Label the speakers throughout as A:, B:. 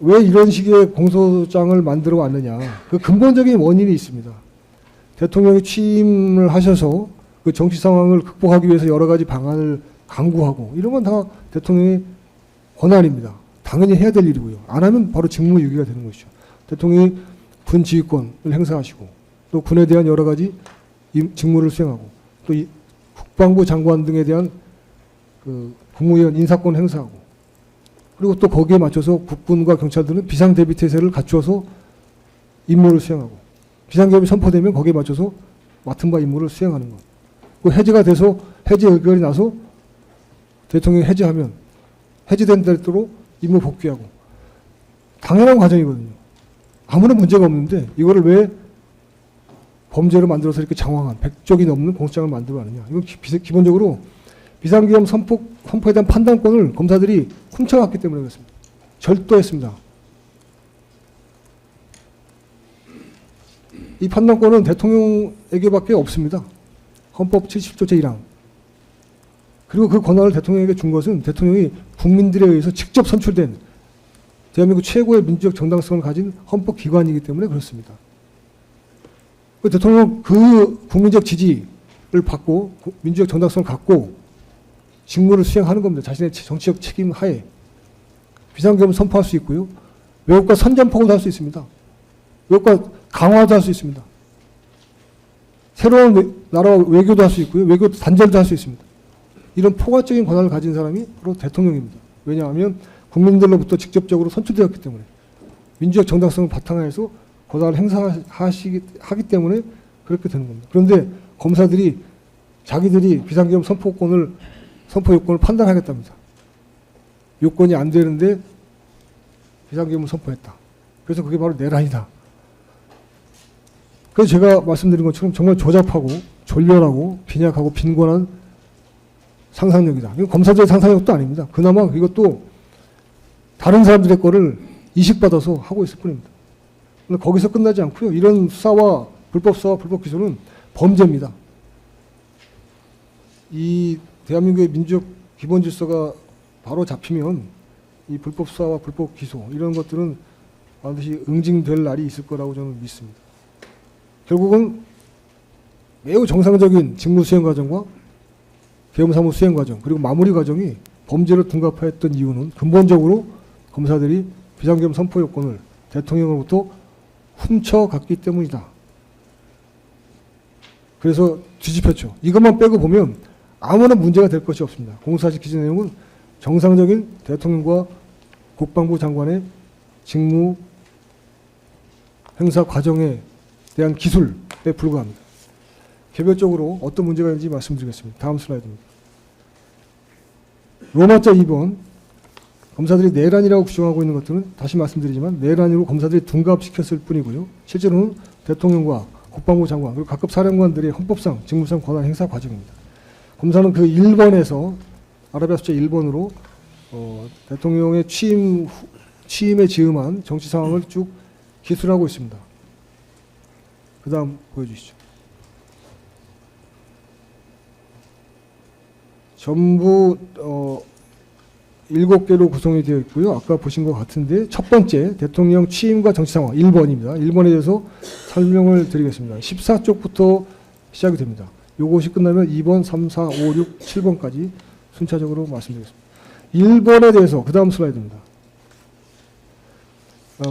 A: 왜 이런 식의 공소장을 만들어 왔느냐. 그 근본적인 원인이 있습니다. 대통령이 취임을 하셔서 그 정치 상황을 극복하기 위해서 여러 가지 방안을 강구하고 이런 건 다 대통령의 권한입니다. 당연히 해야 될 일이고요. 안 하면 바로 직무유기가 되는 것이죠. 대통령이 군 지휘권을 행사하시고 또 군에 대한 여러 가지 직무를 수행하고 또 국방부 장관 등에 대한 그 국무위원 인사권 행사하고 그리고 또 거기에 맞춰서 국군과 경찰들은 비상대비태세를 갖추어서 임무를 수행하고 비상계엄이 선포되면 거기에 맞춰서 맡은 바 임무를 수행하는 것. 그 해제가 돼서 해제 의결이 나서 대통령이 해제하면 해제된 대로 임무 복귀하고 당연한 과정이거든요. 아무런 문제가 없는데 이거를 왜 범죄로 만들어서 이렇게 장황한 100쪽이 넘는 공소장을 만들어 하느냐. 이건 기본적으로 비상계엄 선포에 대한 판단권을 검사들이 훔쳐갔기 때문에 그렇습니다. 절도했습니다. 이 판단권은 대통령에게밖에 없습니다. 헌법 70조 제1항. 그리고 그 권한을 대통령에게 준 것은 대통령이 국민들에 의해서 직접 선출된 대한민국 최고의 민주적 정당성을 가진 헌법기관이기 때문에 그렇습니다. 대통령은 그 국민적 지지를 받고 민주적 정당성을 갖고 직무를 수행하는 겁니다. 자신의 정치적 책임 하에. 비상계엄을 선포할 수 있고요. 외국과 선전포고도 할 수 있습니다. 외국과 강화도 할 수 있습니다. 새로운 나라와 외교도 할 수 있고요. 외교 단절도 할 수 있습니다. 이런 포괄적인 권한을 가진 사람이 바로 대통령입니다. 왜냐하면 국민들로부터 직접적으로 선출되었기 때문에 민주적 정당성을 바탕해서 권한을 행사하기 때문에 그렇게 되는 겁니다. 그런데 검사들이 자기들이 비상계엄 선포 요건을 판단하겠답니다. 요건이 안 되는데 비상계엄을 선포했다. 그래서 그게 바로 내란이다. 그래서 제가 말씀드린 것처럼 정말 조잡하고 졸렬하고 빈약하고 빈곤한 상상력이다. 이건 검사들의 상상력도 아닙니다. 그나마 이것도 다른 사람들의 거를 이식받아서 하고 있을 뿐입니다. 근데 거기서 끝나지 않고요. 이런 수사와 불법 기소는 범죄입니다. 이 대한민국의 민주적 기본 질서가 바로 잡히면 이 불법 수사와 불법 기소 이런 것들은 반드시 응징될 날이 있을 거라고 저는 믿습니다. 결국은 매우 정상적인 직무 수행 과정과 계엄 사무 수행 과정 그리고 마무리 과정이 범죄로 둔갑하였던 이유는 근본적으로 검사들이 비상계엄 선포 요건을 대통령으로부터 훔쳐갔기 때문이다. 그래서 뒤집혔죠. 이것만 빼고 보면 아무런 문제가 될 것이 없습니다. 공소사실 기재 내용은 정상적인 대통령과 국방부 장관의 직무 행사 과정에 대한 기술에 불과합니다. 개별적으로 어떤 문제가 있는지 말씀드리겠습니다. 다음 슬라이드입니다. 로마자 2번 검사들이 내란이라고 규정하고 있는 것들은 다시 말씀드리지만 내란으로 검사들이 둔갑시켰을 뿐이고요. 실제로는 대통령과 국방부 장관 그리고 각급 사령관들의 헌법상 직무상 권한 행사 과정입니다. 검사는 그 1번에서 아라비아 숫자 1번으로 대통령의 취임에 즈음한 정치 상황을 쭉 기술하고 있습니다. 그 다음 보여주시죠. 전부 7개로 구성이 되어 있고요. 아까 보신 것 같은데 첫 번째 대통령 취임과 정치 상황 1번입니다. 1번에 대해서 설명을 드리겠습니다. 14쪽부터 시작이 됩니다. 요것이 끝나면 2번, 3, 4, 5, 6, 7번까지 순차적으로 말씀드리겠습니다. 1번에 대해서 그 다음 슬라이드입니다.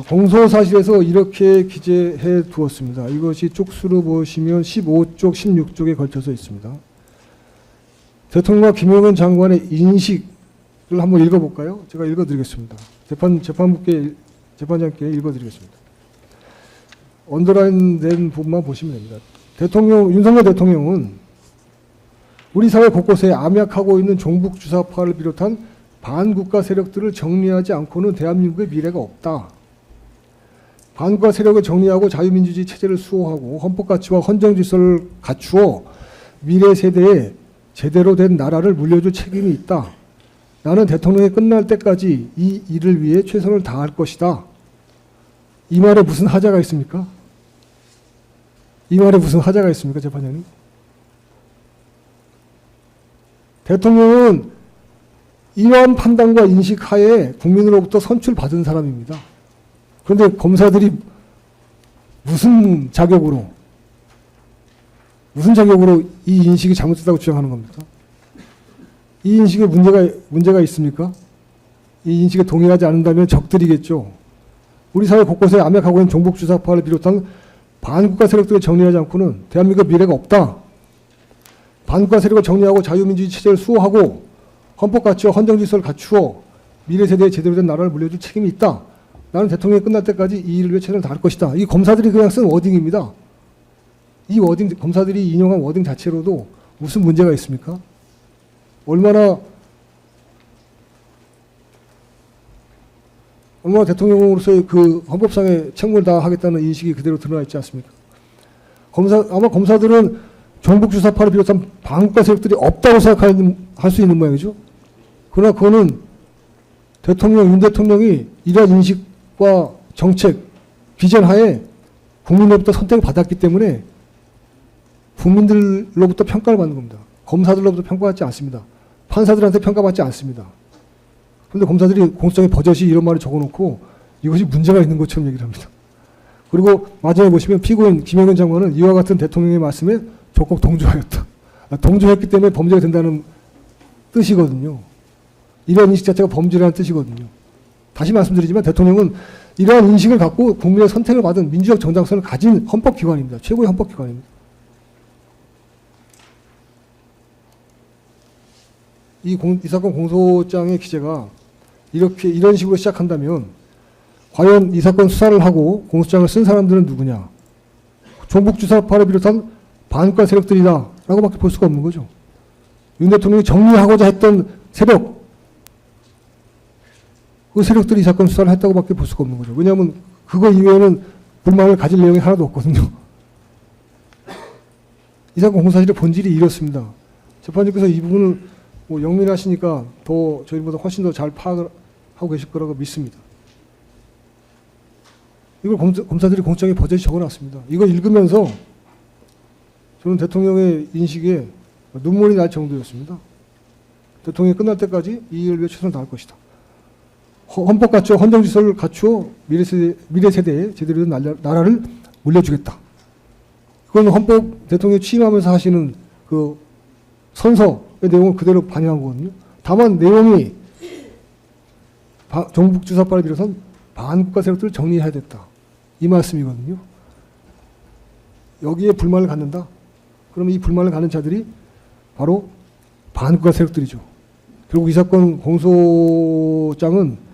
A: 공소사실에서 이렇게 기재해 두었습니다. 이것이 쪽수로 보시면 15쪽, 16쪽에 걸쳐서 있습니다. 대통령과 김용현 장관의 인식을 한번 읽어볼까요? 제가 읽어드리겠습니다. 재판장께 읽어드리겠습니다. 언더라인 된 부분만 보시면 됩니다. 윤석열 대통령은 우리 사회 곳곳에 암약하고 있는 종북 주사파를 비롯한 반국가 세력들을 정리하지 않고는 대한민국의 미래가 없다. 반국가 세력을 정리하고 자유민주주의 체제를 수호하고 헌법가치와 헌정질서를 갖추어 미래 세대에 제대로 된 나라를 물려줄 책임이 있다. 나는 대통령이 끝날 때까지 이 일을 위해 최선을 다할 것이다. 이 말에 무슨 하자가 있습니까? 이 말에 무슨 하자가 있습니까, 재판장님? 대통령은 이러한 판단과 인식 하에 국민으로부터 선출받은 사람입니다. 그런데 검사들이 무슨 자격으로 이 인식이 잘못됐다고 주장하는 겁니까? 이 인식에 문제가 있습니까? 이 인식에 동의하지 않는다면 적들이겠죠. 우리 사회 곳곳에 암약하고 있는 종북주사파를 비롯한 반국가 세력들을 정리하지 않고는 대한민국 미래가 없다. 반국가 세력을 정리하고 자유민주주의 체제를 수호하고 헌법 가치와 헌정 질서를 갖추어 미래 세대에 제대로 된 나라를 물려줄 책임이 있다. 나는 대통령이 끝날 때까지 이 일을 위해 최선을 다할 것이다. 이 검사들이 그냥 쓴 워딩입니다. 이 워딩, 검사들이 인용한 워딩 자체로도 무슨 문제가 있습니까? 얼마나 대통령으로서의 그 헌법상의 책무를 다하겠다는 인식이 그대로 드러나 있지 않습니까? 아마 검사들은 종북주사파를 비롯한 반국가 세력들이 없다고 생각할 수 있는 모양이죠. 그러나 그거는 윤 대통령이 이러한 인식과 정책, 비전 하에 국민으로부터 선택을 받았기 때문에 국민들로부터 평가를 받는 겁니다. 검사들로부터 평가받지 않습니다. 판사들한테 평가받지 않습니다. 그런데 검사들이 공소장에 버젓이 이런 말을 적어놓고 이것이 문제가 있는 것처럼 얘기를 합니다. 그리고 마지막에 보시면 피고인 김영현 장관은 이와 같은 대통령의 말씀에 적극 동조하였다. 동조했기 때문에 범죄가 된다는 뜻이거든요. 이러한 인식 자체가 범죄라는 뜻이거든요. 다시 말씀드리지만 대통령은 이러한 인식을 갖고 국민의 선택을 받은 민주적 정당성을 가진 헌법기관입니다. 최고의 헌법기관입니다. 이 사건 공소장의 기재가 이런 식으로 시작한다면 과연 이 사건 수사를 하고 공소장을 쓴 사람들은 누구냐? 종북주사파를 비롯한 반국가 세력들이다 라고밖에 볼 수가 없는 거죠. 윤 대통령이 정리하고자 했던 세력, 그 세력들이 이 사건 수사를 했다고밖에 볼 수가 없는 거죠. 왜냐하면 그거 이외에는 불만을 가질 내용이 하나도 없거든요. 이 사건 공사실의 본질이 이렇습니다. 재판장께서 이 부분을 영민하시니까 더 저희보다 훨씬 더 잘 파악을 하고 계실 거라고 믿습니다. 이걸 검사들이 공소장에 버젓이 적어놨습니다. 이걸 읽으면서 저는 대통령의 인식에 눈물이 날 정도였습니다. 대통령이 끝날 때까지 이 일을 위해 최선을 다할 것이다. 헌법 가치와 헌정 질서를 갖추어 미래 세대에 제대로 된 나라를 물려주겠다. 그건 헌법 대통령이 취임하면서 하시는 그 선서의 내용을 그대로 반영한 거거든요. 다만 내용이 종북주사파를 비롯한 반국가 세력들을 정리해야 됐다. 이 말씀이거든요. 여기에 불만을 갖는다. 그러면 이 불만을 갖는 자들이 바로 반국가 세력들이죠. 결국 이 사건 공소장은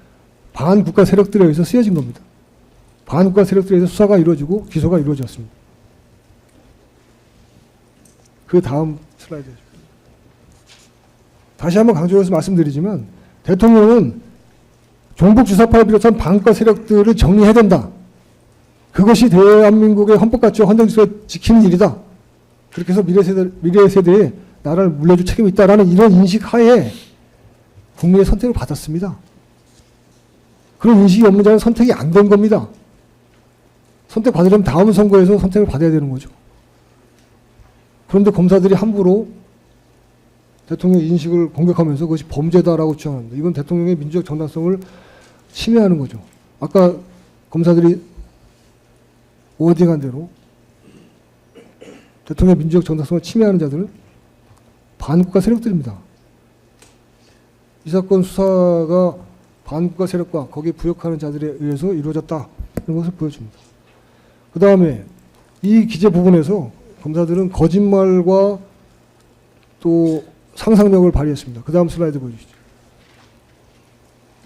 A: 반국가 세력들에 의해서 쓰여진 겁니다. 반국가 세력들에 의해서 수사가 이루어지고 기소가 이루어졌습니다. 그 다음 슬라이드죠. 다시 한번 강조해서 말씀드리지만 대통령은 종북주사파를 비롯한 반국가 세력들을 정리해야 된다. 그것이 대한민국의 헌법 가치와 헌정 질서를 지키는 일이다. 그렇게 해서 미래 세대에 나라를 물려줄 책임이 있다라는 이런 인식 하에 국민의 선택을 받았습니다. 그런 인식이 없는 자는 선택이 안 된 겁니다. 선택받으려면 다음 선거에서 선택을 받아야 되는 거죠. 그런데 검사들이 함부로 대통령의 인식을 공격하면서 그것이 범죄다라고 주장합니다. 이건 대통령의 민주적 정당성을 침해하는 거죠. 아까 검사들이 워딩한 대로 대통령의 민주적 정당성을 침해하는 자들은 반국가 세력들입니다. 이 사건 수사가 반국가 세력과 거기에 부역하는 자들에 의해서 이루어졌다. 이런 것을 보여줍니다. 그 다음에 이 기재 부분에서 검사들은 거짓말과 또 상상력을 발휘했습니다. 그 다음 슬라이드 보여주시죠.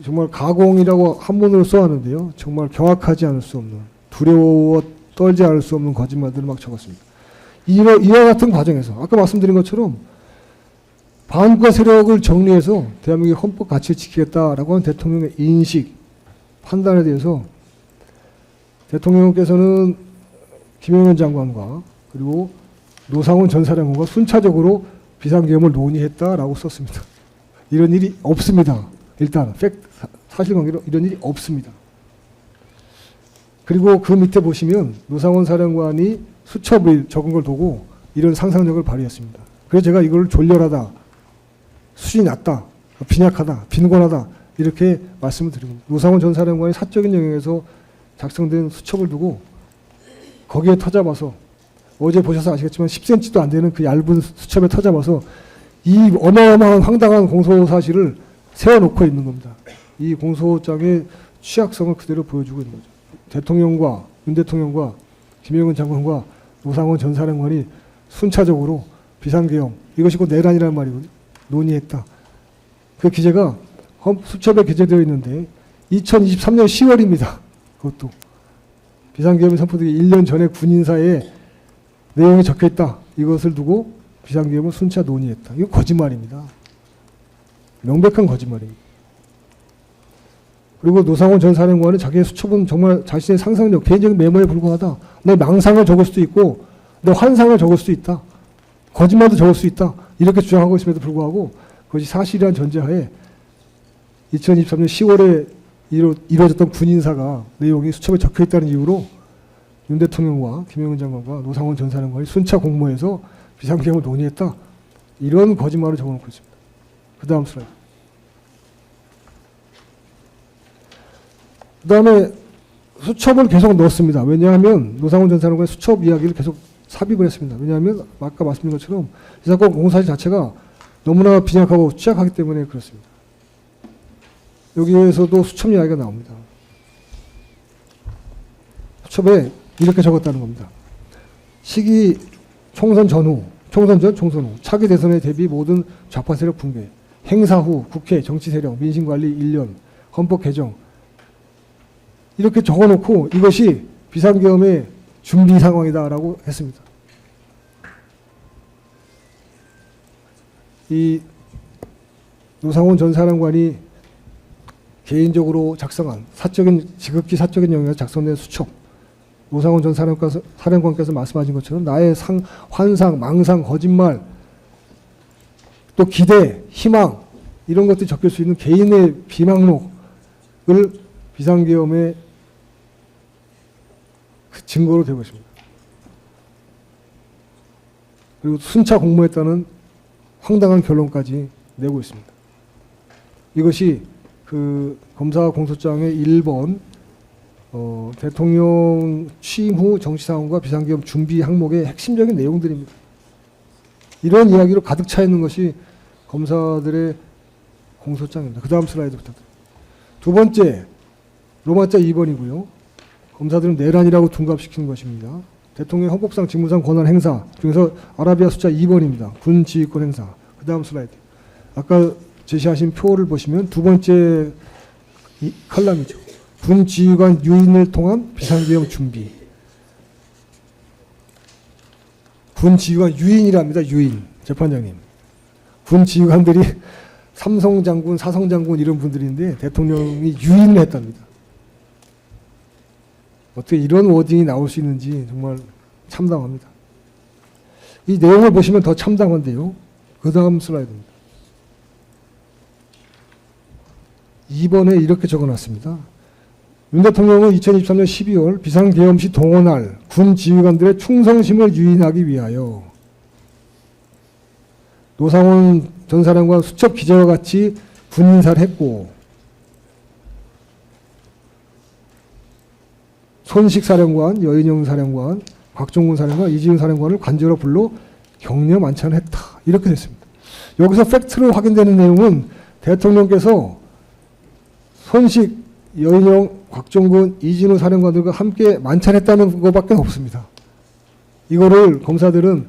A: 정말 가공이라고 한문으로 써왔는데요. 정말 경악하지 않을 수 없는, 두려워 떨지 않을 수 없는 거짓말들을 막 적었습니다. 이와 같은 과정에서 아까 말씀드린 것처럼 반국가 세력을 정리해서 대한민국의 헌법 가치를 지키겠다라고 하는 대통령의 인식, 판단에 대해서 대통령께서는 김영현 장관과 그리고 노상훈 전 사령관과 순차적으로 비상계엄을 논의했다라고 썼습니다. 이런 일이 없습니다. 일단 사실관계로 이런 일이 없습니다. 그리고 그 밑에 보시면 노상훈 사령관이 수첩을 적은 걸 보고 이런 상상력을 발휘했습니다. 그래서 제가 이걸 졸렬하다, 수준이 낮다, 빈약하다, 빈곤하다 이렇게 말씀을 드립니다. 노상훈 전 사령관이 사적인 영역에서 작성된 수첩을 두고 거기에 터잡아서 어제 보셔서 아시겠지만 10cm도 안 되는 그 얇은 수첩에 터잡아서 이 어마어마한 황당한 공소사실을 세워놓고 있는 겁니다. 이 공소장의 취약성을 그대로 보여주고 있는 거죠. 대통령과 윤 대통령과 김영은 장관과 노상원 전 사령관이 순차적으로 비상계엄, 이것이 곧 내란이라는 말이거든요. 논의했다. 그 기재가 수첩에 기재되어 있는데 2023년 10월입니다. 그것도 비상계엄이 선포되기 1년 전에 군인사에 내용이 적혀있다. 이것을 두고 비상계엄을 순차 논의했다. 이거 거짓말입니다. 명백한 거짓말입니다. 그리고 노상원 전 사령관은 자기의 수첩은 정말 자신의 상상력, 개인적인 메모에 불과하다. 내 망상을 적을 수도 있고 내 환상을 적을 수도 있다. 거짓말도 적을 수 있다. 이렇게 주장하고 있음에도 불구하고 그것이 사실이란 전제하에 2023년 10월에 이루어졌던 군인사가 내용이 수첩에 적혀있다는 이유로 윤 대통령과 김영은 장관과 노상원 전 사령관이 순차 공모해서 비상계엄을 논의했다. 이런 거짓말을 적어놓고 있습니다. 그 다음 슬라이드. 그 다음에 수첩을 계속 넣었습니다. 왜냐하면 노상원 전 사령관의 수첩 이야기를 계속 삽입을 했습니다. 왜냐하면 아까 말씀드린 것처럼 이 사건 공사실 자체가 너무나 빈약하고 취약하기 때문에 그렇습니다. 여기에서도 수첩 이야기가 나옵니다. 수첩에 이렇게 적었다는 겁니다. 시기 총선 전후, 총선 전, 총선 후, 차기 대선에 대비 모든 좌파 세력 붕괴, 행사 후 국회, 정치 세력, 민심관리 1년, 헌법 개정 이렇게 적어놓고 이것이 비상계엄의 준비 상황이다라고 했습니다. 이 노상원 전 사령관이 개인적으로 작성한 지극히 사적인 영역에서 작성된 수첩, 노상원 전 사령관께서 말씀하신 것처럼 나의 환상, 망상, 거짓말, 또 기대, 희망 이런 것들이 적힐 수 있는 개인의 비망록을 비상계엄의 그 증거로 되고 있습니다. 그리고 순차 공모했다는 황당한 결론까지 내고 있습니다. 이것이 그 검사 공소장의 1번 대통령 취임 후 정치상황과 비상계엄 준비 항목의 핵심적인 내용들입니다. 이런 이야기로 가득 차 있는 것이 검사들의 공소장입니다. 그 다음 슬라이드 부탁드립니다. 두 번째, 로마자 2번이고요. 검사들은 내란이라고 둔갑시키는 것입니다. 대통령 헌법상 직무상 권한 행사 중에서 아라비아 숫자 2번입니다. 군 지휘권 행사. 그 다음 슬라이드. 아까 제시하신 표를 보시면 두 번째 칼럼이죠. 군 지휘관 유인을 통한 비상계엄 준비. 군 지휘관 유인이랍니다. 유인. 재판장님. 군 지휘관들이 삼성 장군, 사성 장군 이런 분들인데 대통령이 유인을 했답니다. 어떻게 이런 워딩이 나올 수 있는지 정말 참담합니다. 이 내용을 보시면 더 참담한데요. 그 다음 슬라이드입니다. 2번에 이렇게 적어놨습니다. 윤 대통령은 2023년 12월 비상계엄 시 동원할 군 지휘관들의 충성심을 유인하기 위하여 노상원 전 사령관 수첩 기재와 같이 군인사를 했고 손식 사령관, 여인영 사령관, 곽종군 사령관, 이지훈 사령관을 관저로 불러 격려 만찬을 했다. 이렇게 됐습니다. 여기서 팩트로 확인되는 내용은 대통령께서 손식, 여인영, 곽종군, 이진우 사령관들과 함께 만찬했다는 것밖에 없습니다. 이거를 검사들은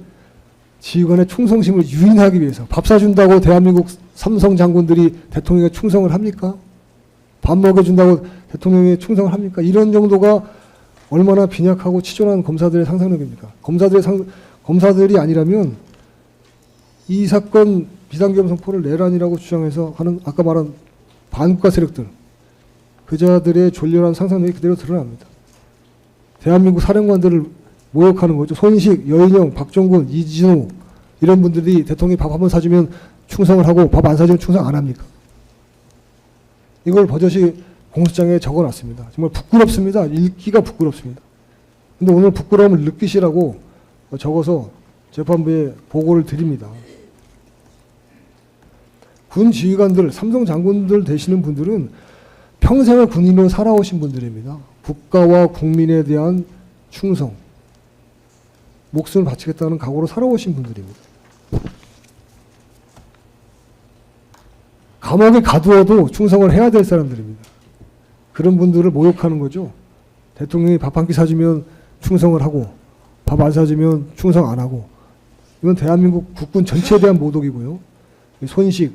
A: 지휘관의 충성심을 유인하기 위해서 밥 사준다고 대한민국 삼성 장군들이 대통령에 충성을 합니까? 밥 먹여준다고 대통령에 충성을 합니까? 이런 정도가 얼마나 빈약하고 치졸한 검사들의 상상력입니까? 검사들이 아니라면 이 사건 비상계엄 선포를 내란이라고 주장해서 하는 아까 말한 반국가 세력들 그자들의 졸렬한 상상력이 그대로 드러납니다. 대한민국 사령관들을 모욕하는 거죠. 손식, 여인영, 박종군, 이진우 이런 분들이 대통령이 밥 한 번 사주면 충성을 하고 밥 안 사주면 충성 안 합니까? 이걸 버젓이 공소장에 적어놨습니다. 정말 부끄럽습니다. 읽기가 부끄럽습니다. 근데 오늘 부끄러움을 느끼시라고 적어서 재판부에 보고를 드립니다. 군 지휘관들, 삼성 장군들 되시는 분들은 평생을 군인으로 살아오신 분들입니다. 국가와 국민에 대한 충성, 목숨을 바치겠다는 각오로 살아오신 분들입니다. 감옥에 가두어도 충성을 해야 될 사람들입니다. 그런 분들을 모욕하는 거죠. 대통령이 밥 한 끼 사주면 충성을 하고 밥 안 사주면 충성 안 하고, 이건 대한민국 국군 전체에 대한 모독이고요. 손식,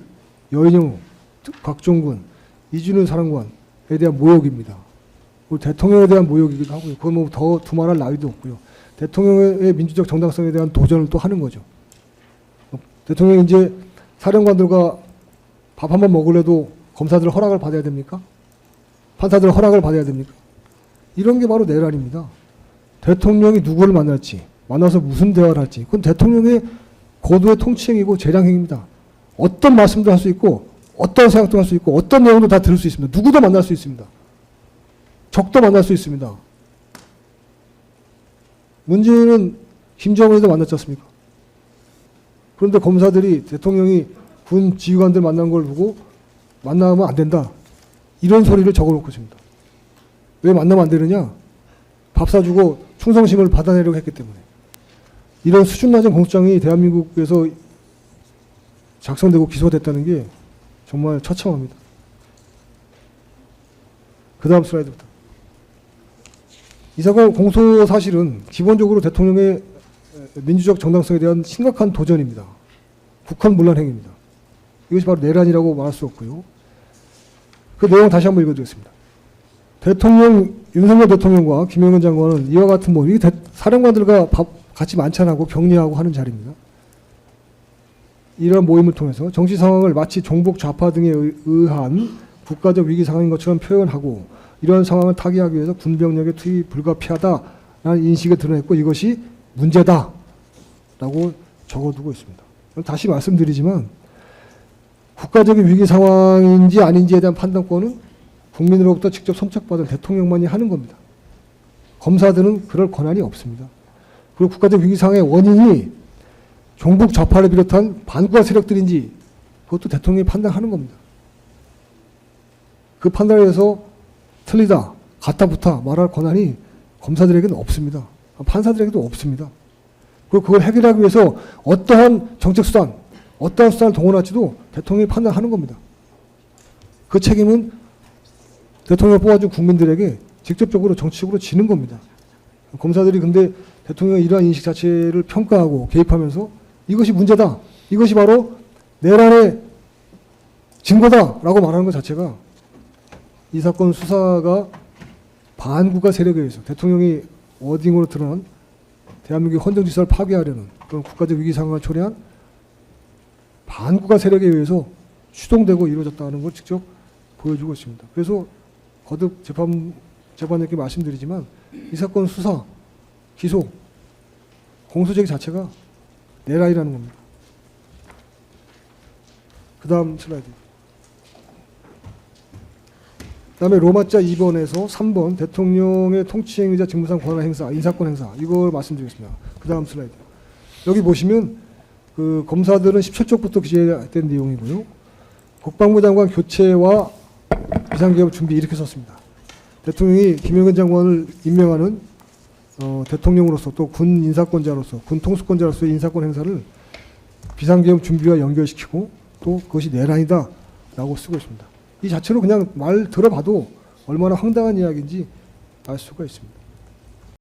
A: 여인영, 곽종군, 이준우 사령관에 대한 모욕입니다. 대통령에 대한 모욕이기도 하고요. 그건 뭐 더 두말할 나위도 없고요. 대통령의 민주적 정당성에 대한 도전을 또 하는 거죠. 대통령이 이제 사령관들과 밥 한 번 먹으려도 검사들 허락을 받아야 됩니까? 판사들 허락을 받아야 됩니까? 이런 게 바로 내란입니다. 대통령이 누구를 만날지, 만나서 무슨 대화를 할지, 그건 대통령의 고도의 통치행위고 재량행위입니다. 어떤 말씀도 할 수 있고, 어떤 생각도 할 수 있고, 어떤 내용도 다 들을 수 있습니다. 누구도 만날 수 있습니다. 적도 만날 수 있습니다. 문재인은 김정은도 만났지 않습니까? 그런데 검사들이 대통령이 군 지휘관들 만난 걸 보고 만나면 안 된다, 이런 소리를 적어놓고 있습니다. 왜 만나면 안 되느냐? 밥 사주고 충성심을 받아내려고 했기 때문에. 이런 수준 낮은 공소장이 대한민국에서 작성되고 기소됐다는 게 정말 처참합니다. 그 다음 슬라이드부터. 이 사건 공소 사실은 기본적으로 대통령의 민주적 정당성에 대한 심각한 도전입니다. 국헌 문란 행위입니다. 이것이 바로 내란이라고 말할 수 없고요. 그 내용 다시 한번 읽어드리겠습니다. 윤석열 대통령과 김영현 장관은 이와 같은 모임, 사령관들과 같이 만찬하고 격려하고 하는 자리입니다. 이러한 모임을 통해서 정치 상황을 마치 종북 좌파 등에 의한 국가적 위기 상황인 것처럼 표현하고, 이러한 상황을 타개하기 위해서 군병력의 투입이 불가피하다라는 인식을 드러냈고, 이것이 문제다라고 적어두고 있습니다. 다시 말씀드리지만, 국가적인 위기 상황인지 아닌지에 대한 판단권은 국민으로부터 직접 선택받은 대통령만이 하는 겁니다. 검사들은 그럴 권한이 없습니다. 그리고 국가적 위기 상황의 원인이 종북 좌파를 비롯한 반국가 세력들인지 그것도 대통령이 판단하는 겁니다. 그 판단에 의해서 틀리다, 같다부터 말할 권한이 검사들에게는 없습니다. 판사들에게도 없습니다. 그리고 그걸 해결하기 위해서 어떠한 정책수단, 어떠한 수단을 동원할지도 대통령이 판단하는 겁니다. 그 책임은 대통령을 뽑아준 국민들에게 직접적으로 정치적으로 지는 겁니다. 검사들이 근데 대통령의 이러한 인식 자체를 평가하고 개입하면서 이것이 문제다, 이것이 바로 내란의 증거다라고 말하는 것 자체가 이 사건 수사가 반국가 세력에 의해서 대통령이 워딩으로 드러난 대한민국의 헌정질서를 파괴하려는 그런 국가적 위기 상황을 초래한 반국가 세력에 의해서 추동되고 이루어졌다는 걸 직접 보여주고 있습니다. 그래서 거듭 재판장께 말씀드리지만, 이 사건 수사, 기소, 공소제기 자체가 내란이라는 겁니다. 그 다음 슬라이드. 그 다음에 로마자 2번에서 3번 대통령의 통치행위자 직무상 권한 행사, 인사권 행사, 이걸 말씀드리겠습니다. 그 다음 슬라이드. 여기 보시면 그 검사들은 17쪽부터 기재된 내용이고요. 국방부 장관 교체와 비상계엄 준비, 이렇게 썼습니다. 대통령이 김영현 장관을 임명하는 대통령으로서 또 군 인사권자로서, 군 통수권자로서의 인사권 행사를 비상계엄 준비와 연결시키고 또 그것이 내란이다 라고 쓰고 있습니다. 이 자체로 그냥 말 들어봐도 얼마나 황당한 이야기인지 알 수가 있습니다.